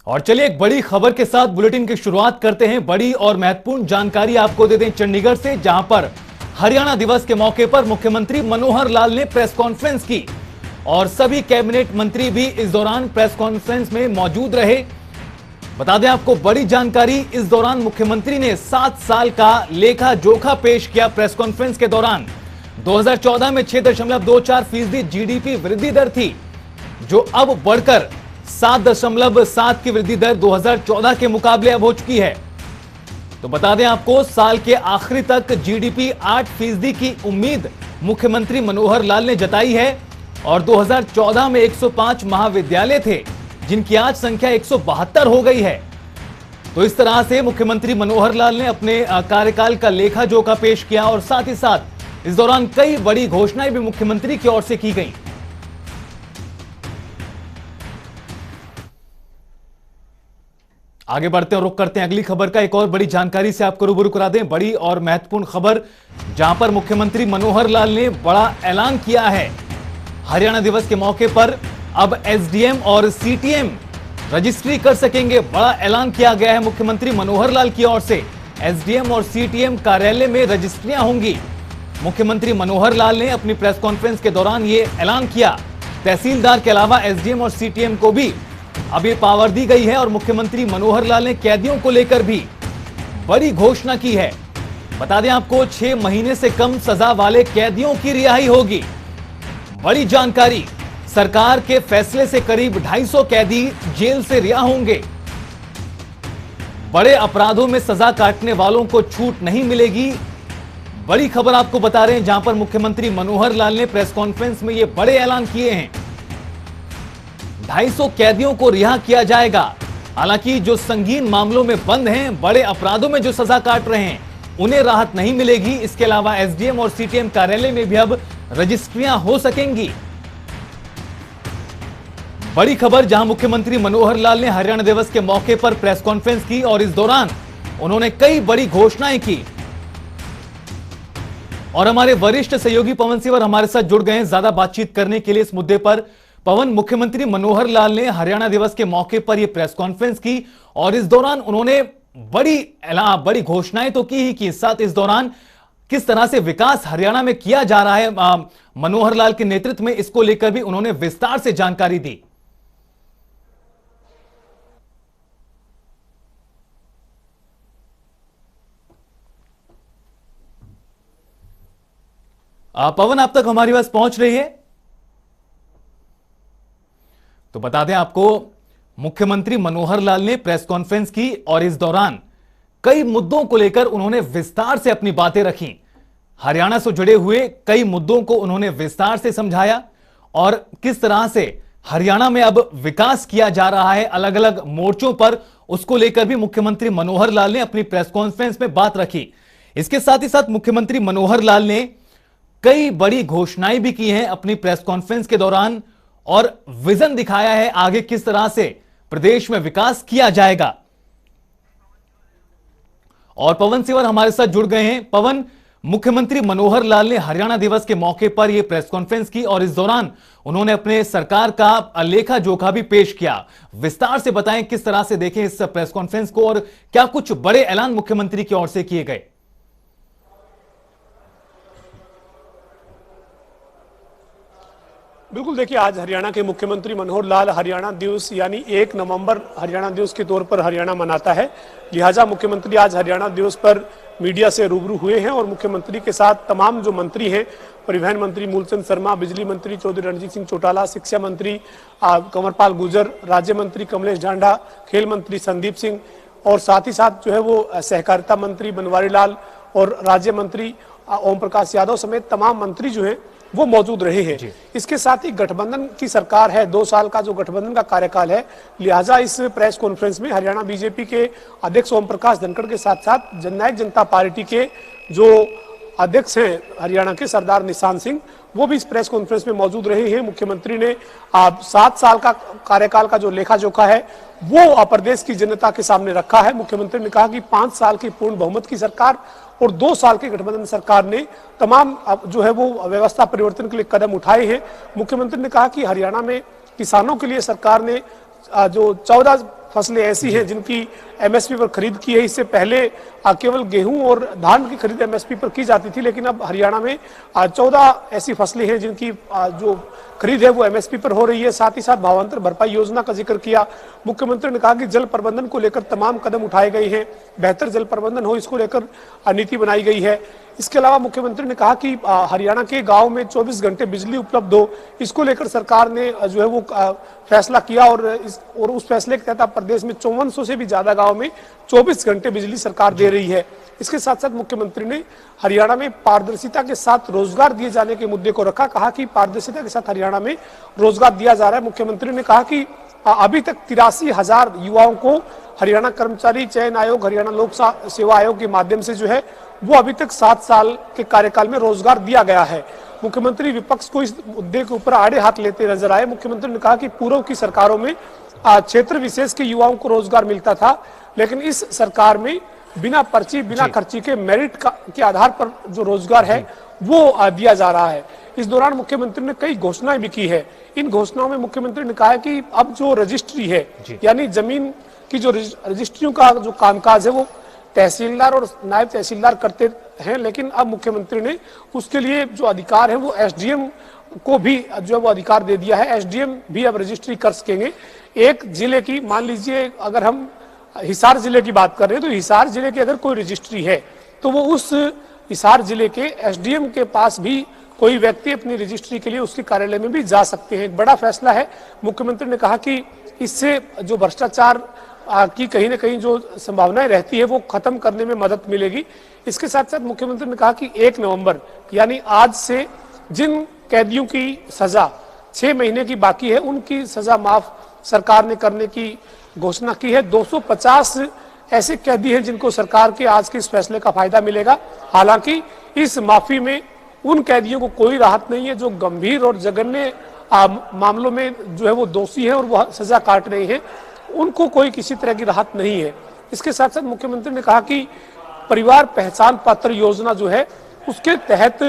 और चलिए एक बड़ी खबर के साथ बुलेटिन की शुरुआत करते हैं। बड़ी और महत्वपूर्ण जानकारी आपको दे दें चंडीगढ़ से, जहां पर हरियाणा दिवस के मौके पर मुख्यमंत्री मनोहर लाल ने प्रेस कॉन्फ्रेंस की और सभी कैबिनेट मंत्री भी इस दौरान प्रेस कॉन्फ्रेंस में मौजूद रहे। बता दें आपको बड़ी जानकारी, इस दौरान मुख्यमंत्री ने 7 साल का लेखा जोखा पेश किया। प्रेस कॉन्फ्रेंस के दौरान 2014 में 6.24% जीडीपी वृद्धि दर थी, जो अब बढ़कर 7.7 की वृद्धि दर 2014 के मुकाबले अब हो चुकी है। तो बता दें आपको, साल के आखिरी तक जीडीपी 8% की उम्मीद मुख्यमंत्री मनोहर लाल ने जताई है। और 2014 में 105 महाविद्यालय थे, जिनकी आज संख्या 172 हो गई है। तो इस तरह से मुख्यमंत्री मनोहर लाल ने अपने कार्यकाल का लेखा जोखा पेश किया और साथ ही साथ इस दौरान कई बड़ी घोषणाएं भी मुख्यमंत्री की ओर से की गई। आगे बढ़ते हैं, रुख करते हैं अगली खबर का। एक और बड़ी जानकारी से आपको रूबरू करा दें। बड़ी और महत्वपूर्ण खबर, जहां पर मुख्यमंत्री मनोहर लाल ने बड़ा ऐलान किया है। हरियाणा दिवस के मौके पर अब एसडीएम और सीटीएम रजिस्ट्री कर सकेंगे। बड़ा ऐलान किया गया है मुख्यमंत्री मनोहर लाल की ओर से। एसडीएम और सीटीएम कार्यालय में रजिस्ट्रियां होंगी। मुख्यमंत्री मनोहर लाल ने अपनी प्रेस कॉन्फ्रेंस के दौरान यह ऐलान किया। तहसीलदार के अलावा एसडीएम और सीटीएम को भी अब ये पावर दी गई है। और मुख्यमंत्री मनोहर लाल ने कैदियों को लेकर भी बड़ी घोषणा की है। बता दें आपको, 6 महीने से कम सजा वाले कैदियों की रिहाई होगी। बड़ी जानकारी, सरकार के फैसले से करीब 250 कैदी जेल से रिहा होंगे। बड़े अपराधों में सजा काटने वालों को छूट नहीं मिलेगी। बड़ी खबर आपको बता रहे हैं, जहां पर मुख्यमंत्री मनोहर लाल ने प्रेस कॉन्फ्रेंस में ये बड़े ऐलान किए हैं। 250 कैदियों को रिहा किया जाएगा। हालांकि जो संगीन मामलों में बंद हैं, बड़े अपराधों में जो सजा काट रहे हैं, उन्हें राहत नहीं मिलेगी। इसके अलावा एसडीएम और सीटीएम कार्यालय में भी अब रजिस्ट्रियां हो सकेंगी। बड़ी खबर, जहां मुख्यमंत्री मनोहर लाल ने हरियाणा दिवस के मौके पर प्रेस कॉन्फ्रेंस की और इस दौरान उन्होंने कई बड़ी घोषणाएं की। और हमारे वरिष्ठ सहयोगी पवन सिंह हमारे साथ जुड़ गए हैं ज्यादा बातचीत करने के लिए इस मुद्दे पर। पवन, मुख्यमंत्री मनोहर लाल ने हरियाणा दिवस के मौके पर यह प्रेस कॉन्फ्रेंस की और इस दौरान उन्होंने बड़ी घोषणाएं तो की ही की, साथ इस दौरान किस तरह से विकास हरियाणा में किया जा रहा है मनोहर लाल के नेतृत्व में, इसको लेकर भी उन्होंने विस्तार से जानकारी दी। पवन, आप तक हमारी बात पहुंच रही है? तो बता दें आपको, मुख्यमंत्री मनोहर लाल ने प्रेस कॉन्फ्रेंस की और इस दौरान कई मुद्दों को लेकर उन्होंने विस्तार से अपनी बातें रखी। हरियाणा से जुड़े हुए कई मुद्दों को उन्होंने विस्तार से समझाया और किस तरह से हरियाणा में अब विकास किया जा रहा है अलग अलग मोर्चों पर, उसको लेकर भी मुख्यमंत्री मनोहर लाल ने अपनी प्रेस कॉन्फ्रेंस में बात रखी। इसके साथ ही साथ मुख्यमंत्री मनोहर लाल ने कई बड़ी घोषणाएं भी की हैं अपनी प्रेस कॉन्फ्रेंस के दौरान और विजन दिखाया है आगे किस तरह से प्रदेश में विकास किया जाएगा। और पवन सिंह हमारे साथ जुड़ गए हैं। पवन, मुख्यमंत्री मनोहर लाल ने हरियाणा दिवस के मौके पर यह प्रेस कॉन्फ्रेंस की और इस दौरान उन्होंने अपने सरकार का लेखा जोखा भी पेश किया। विस्तार से बताएं किस तरह से देखें इस प्रेस कॉन्फ्रेंस को और क्या कुछ बड़े ऐलान मुख्यमंत्री की ओर से किए गए। बिल्कुल, देखिए, आज हरियाणा के मुख्यमंत्री मनोहर लाल हरियाणा दिवस यानी 1 नवंबर हरियाणा दिवस के तौर पर हरियाणा मनाता है। लिहाजा मुख्यमंत्री आज हरियाणा दिवस पर मीडिया से रूबरू हुए हैं और मुख्यमंत्री के साथ तमाम जो मंत्री हैं, परिवहन मंत्री मूलचंद शर्मा, बिजली मंत्री चौधरी रणजीत सिंह चौटाला, शिक्षा मंत्री कंवरपाल गुर्जर, राज्य मंत्री कमलेश ढांडा, खेल मंत्री संदीप सिंह और साथ ही साथ जो है वो सहकारिता मंत्री बनवारी लाल और राज्य मंत्री ओम प्रकाश यादव समेत तमाम मंत्री जो हैं वो मौजूद रहे हैं। इसके साथ ही गठबंधन की सरकार है, 2 साल का जो गठबंधन का कार्यकाल है, लिहाजा इस प्रेस कॉन्फ्रेंस में हरियाणा बीजेपी के अध्यक्ष ओम प्रकाश धनखड़ के साथ साथ जननायक जनता पार्टी के जो अध्यक्ष हैं हरियाणा के सरदार निशान सिंह, वो भी इस प्रेस कॉन्फ्रेंस में मौजूद रहे हैं। मुख्यमंत्री ने 7 साल का कार्यकाल का जो लेखा जोखा है वो प्रदेश की जनता के सामने रखा है। मुख्यमंत्री ने कहा कि 5 साल की पूर्ण बहुमत की सरकार और 2 साल की गठबंधन सरकार ने तमाम जो है वो व्यवस्था परिवर्तन के लिए कदम उठाए हैं। मुख्यमंत्री ने कहा कि हरियाणा में किसानों के लिए सरकार ने जो 14 फसलें ऐसी हैं जिनकी एमएसपी पर खरीद की है। इससे पहले केवल गेहूं और धान की खरीद एमएसपी पर की जाती थी, लेकिन अब हरियाणा में 14 ऐसी फसलें हैं जिनकी जो खरीद है वो एमएसपी पर हो रही है। साथ ही साथ भावांतर भरपाई योजना का जिक्र किया। मुख्यमंत्री ने कहा कि जल प्रबंधन को लेकर तमाम कदम उठाए गए हैं, बेहतर जल प्रबंधन हो इसको लेकर नीति बनाई गई है। इसके अलावा मुख्यमंत्री ने कहा कि हरियाणा के गांव में 24 घंटे बिजली उपलब्ध हो, इसको लेकर सरकार ने जो है वो फैसला किया और उस फैसले के तहत प्रदेश में 5400 से भी ज्यादा गांव में 24 घंटे बिजली सरकार दे रही है। इसके साथ साथ मुख्यमंत्री ने हरियाणा में पारदर्शिता के साथ रोजगार दिए जाने के मुद्दे को रखा। कहा कि पारदर्शिता के साथ हरियाणा में रोजगार दिया जा रहा है। मुख्यमंत्री ने कहा कि अभी तक 83,000 युवाओं को हरियाणा कर्मचारी चयन आयोग, हरियाणा लोक सेवा आयोग के माध्यम से जो है वो अभी तक 7 साल के कार्यकाल में रोजगार दिया गया है। मुख्यमंत्री विपक्ष को इस मुद्दे के ऊपर आड़े हाथ लेते नजर आए। मुख्यमंत्री ने कहा कि पूर्व की सरकारों में क्षेत्र विशेष के युवाओं को रोजगार मिलता था, लेकिन इस सरकार में बिना पर्ची बिना खर्ची के मेरिट के आधार पर जो रोजगार है वो दिया जा रहा है। इस दौरान मुख्यमंत्री ने कई घोषणाएं भी की है। इन घोषणाओं में मुख्यमंत्री ने कहा है कि अब जो रजिस्ट्री है यानी जमीन की जो रजिस्ट्रियों का जो कामकाज है वो तहसीलदार और नायब तहसीलदार करते हैं, लेकिन अब मुख्यमंत्री ने उसके लिए जो अधिकार है वो एसडीएम को भी जो है वो अधिकार दे दिया है। एसडीएम भी अब रजिस्ट्री कर सकेंगे। एक जिले की, मान लीजिए अगर हम हिसार जिले की बात कर रहे हैं, तो हिसार जिले की अगर कोई रजिस्ट्री है तो वो उस हिसार जिले के एसडीएम के पास भी कोई व्यक्ति अपनी रजिस्ट्री के लिए उसके कार्यालय में भी जा सकते हैं। एक बड़ा फैसला है। मुख्यमंत्री ने कहा कि इससे जो भ्रष्टाचार की कहीं ना कहीं जो संभावनाएं रहती है वो खत्म करने में मदद मिलेगी। इसके साथ साथ मुख्यमंत्री ने कहा कि 1 नवंबर यानी आज से जिन कैदियों की सजा 6 महीने की बाकी है उनकी सजा माफ सरकार ने करने की घोषणा की है। 250 ऐसे कैदी हैं जिनको सरकार के आज के इस फैसले का फायदा मिलेगा। हालांकि इस माफी में उन कैदियों को कोई राहत नहीं है जो गंभीर और जघन्य मामलों में जो है वो दोषी है और वो सजा काट रहे हैं, उनको कोई किसी तरह की राहत नहीं है। इसके साथ साथ मुख्यमंत्री ने कहा कि परिवार पहचान पत्र योजना जो है उसके तहत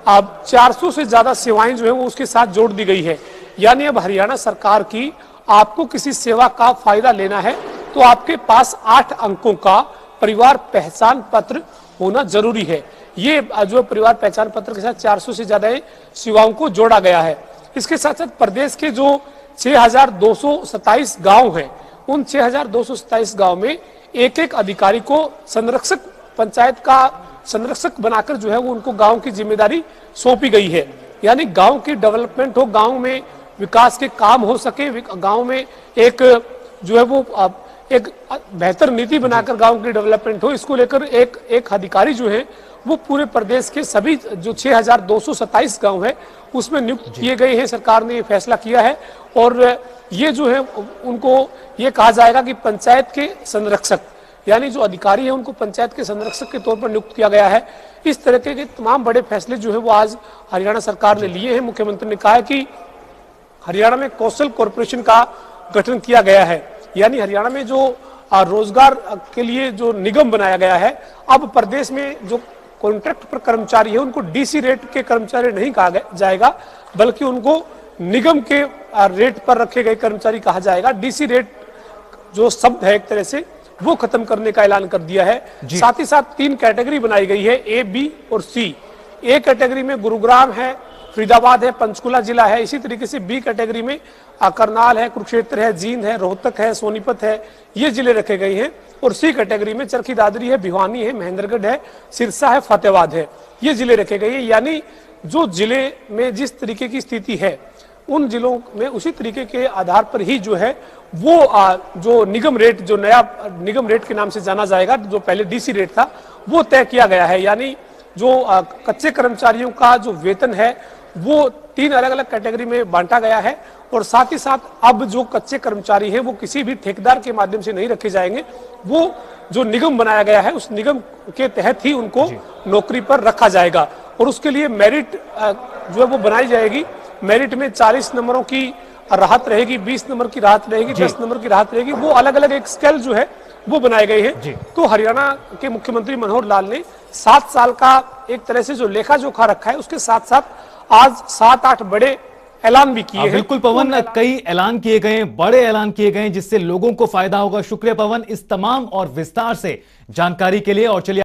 अब 400 से ज्यादा सेवाएं जो है वो उसके साथ जोड़ दी गई है। यानी अब हरियाणा सरकार की आपको किसी सेवा का फायदा लेना है तो आपके पास 8 अंकों का परिवार पहचान पत्र होना जरूरी है। ये जो परिवार पहचान पत्र के साथ 400 से ज्यादा सेवाओं को जोड़ा गया है। इसके साथ साथ प्रदेश के जो 6,227 गांव हैं, उन 6,227 गांव में एक अधिकारी को संरक्षक, पंचायत का संरक्षक बनाकर जो है वो उनको गांव की जिम्मेदारी सौंपी गई है। यानी गांव की डेवलपमेंट हो, गांव में विकास के काम हो सके, गांव में एक जो है वो एक बेहतर नीति बनाकर गांव की डेवलपमेंट हो, इसको लेकर एक अधिकारी जो है वो पूरे प्रदेश के सभी जो 6,227 गांव है उसमें नियुक्त किए गए हैं। सरकार ने ये फैसला किया है और ये जो है उनको ये कहा जाएगा कि पंचायत के संरक्षक, यानी जो अधिकारी है उनको पंचायत के संरक्षक के तौर पर नियुक्त किया गया है। इस तरह के तमाम बड़े फैसले जो है वो आज हरियाणा सरकार ने लिए हैं। मुख्यमंत्री ने कहा है कि हरियाणा में कौशल कॉर्पोरेशन का गठन किया गया है, यानी हरियाणा में जो रोजगार के लिए जो निगम बनाया गया है, अब प्रदेश में जो कॉन्ट्रैक्ट पर कर्मचारी है उनको डीसी रेट के कर्मचारी नहीं कहा जाएगा, बल्कि उनको निगम के रेट पर रखे गए कर्मचारी कहा जाएगा। डीसी रेट जो शब्द है एक तरह से वो खत्म करने का ऐलान कर दिया है। साथ ही साथ 3 कैटेगरी बनाई गई है, ए, बी और सी। ए कैटेगरी में गुरुग्राम है, फरीदाबाद है, पंचकुला जिला है। इसी तरीके से बी कैटेगरी में करनाल है, कुरुक्षेत्र है, जींद है, रोहतक है, सोनीपत है, ये जिले रखे गए हैं। और सी कैटेगरी में चरखी दादरी है, भिवानी है, महेंद्रगढ़ है, सिरसा है, फतेहाबाद है, ये जिले रखे गए हैं। यानी जो जिले में जिस तरीके की स्थिति है उन जिलों में उसी तरीके के आधार पर ही जो है वो जो निगम रेट, जो नया निगम रेट के नाम से जाना जाएगा, जो पहले डीसी रेट था वो तय किया गया है। यानी जो कच्चे कर्मचारियों का जो वेतन है वो 3 अलग अलग कैटेगरी में बांटा गया है। और साथ ही साथ अब जो कच्चे कर्मचारी हैं वो किसी भी ठेकेदार के माध्यम से नहीं रखे जाएंगे, वो जो निगम बनाया गया है उस निगम के तहत ही उनको नौकरी पर रखा जाएगा। और उसके लिए मेरिट जो है वो बनाई जाएगी। मेरिट में 40 नंबरों की राहत रहेगी, 20 नंबर की राहत रहेगी, 10 नंबर की राहत रहेगी। वो अलग अलग एक स्केल जो है वो बनाए गए हैं। तो हरियाणा के मुख्यमंत्री मनोहर लाल ने 7 साल का एक तरह से जो लेखा जोखा रखा है, उसके साथ साथ आज 7-8 बड़े ऐलान भी किए हैं। बिल्कुल पवन, कई ऐलान किए गए, बड़े ऐलान किए गए जिससे लोगों को फायदा होगा। शुक्रिया पवन इस तमाम और विस्तार से जानकारी के लिए। और चलिए